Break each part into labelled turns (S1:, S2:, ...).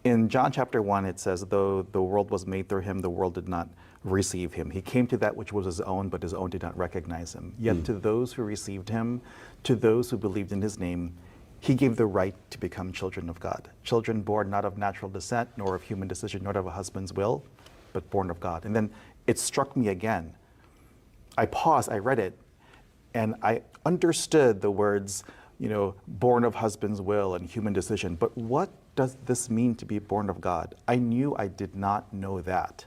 S1: In John chapter 1, it says, though the world was made through him, the world did not receive him. He came to that which was his own, but his own did not recognize him. Yet to those who received him, to those who believed in his name, he gave the right to become children of God. Children born not of natural descent, nor of human decision, nor of a husband's will, but born of God. And then it struck me again. I paused, I read it, and I understood the words, born of husband's will and human decision. But what does this mean to be born of God? I knew I did not know that.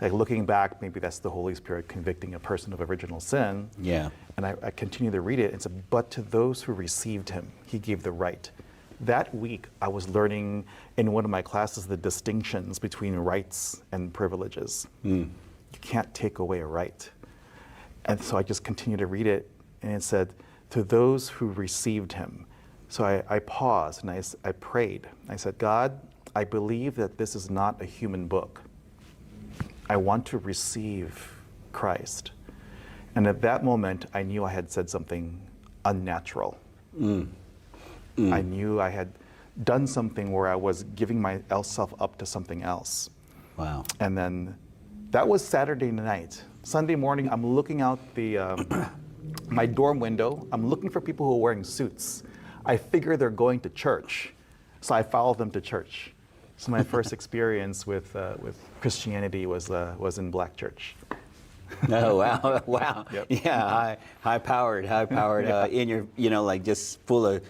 S1: Like looking back, maybe that's the Holy Spirit convicting a person of original sin.
S2: Yeah.
S1: And I continued to read it and said, but to those who received him, he gave the right. That week, I was learning in one of my classes the distinctions between rights and privileges. You can't take away a right. And so I just continued to read it, and it said, to those who received him. So I paused and I prayed. I said, God, I believe that this is not a human book. I want to receive Christ. And at that moment, I knew I had said something unnatural. I knew I had done something where I was giving myself up to something else.
S2: Wow.
S1: And then that was Saturday night. Sunday morning, I'm looking out my dorm window. I'm looking for people who are wearing suits. I figure they're going to church, so I followed them to church. So my first experience with Christianity was in black church.
S2: Oh, wow. Wow.
S1: Yep.
S2: Yeah, high powered,
S1: Yeah.
S2: in your, like just full of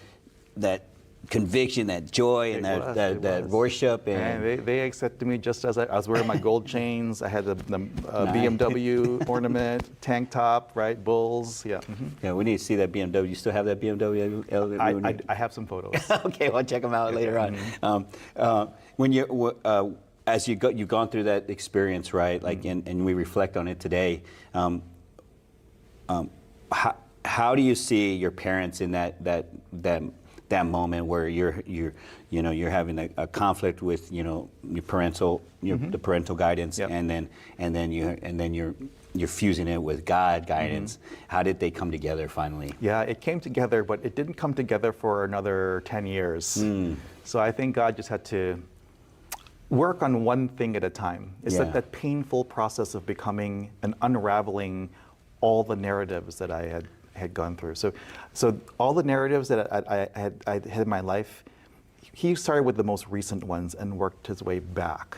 S2: that conviction, that joy, and that worship.
S1: And they accepted me just as I was wearing my gold chains. I had the BMW ornament, tank top, right? Bulls, yeah.
S2: Yeah, we need to see that BMW. You still have that BMW?
S1: I have some photos.
S2: Okay, well, check them out later on. When you as you've gone through that experience, right? Like, and we reflect on it today. How do you see your parents in that moment where you're having a conflict with your parental the parental guidance,
S1: Yep.
S2: and then you're fusing it with God guidance? How did they come together finally?
S1: Yeah, it came together, but it didn't come together for another 10 years. So I think God just had to work on one thing at a time. It's like that painful process of becoming and unraveling all the narratives that I had gone through. So all the narratives that I had in my life, he started with the most recent ones and worked his way back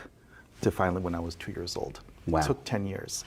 S1: to finally when I was 2 years old.
S2: Wow.
S1: It took 10 years.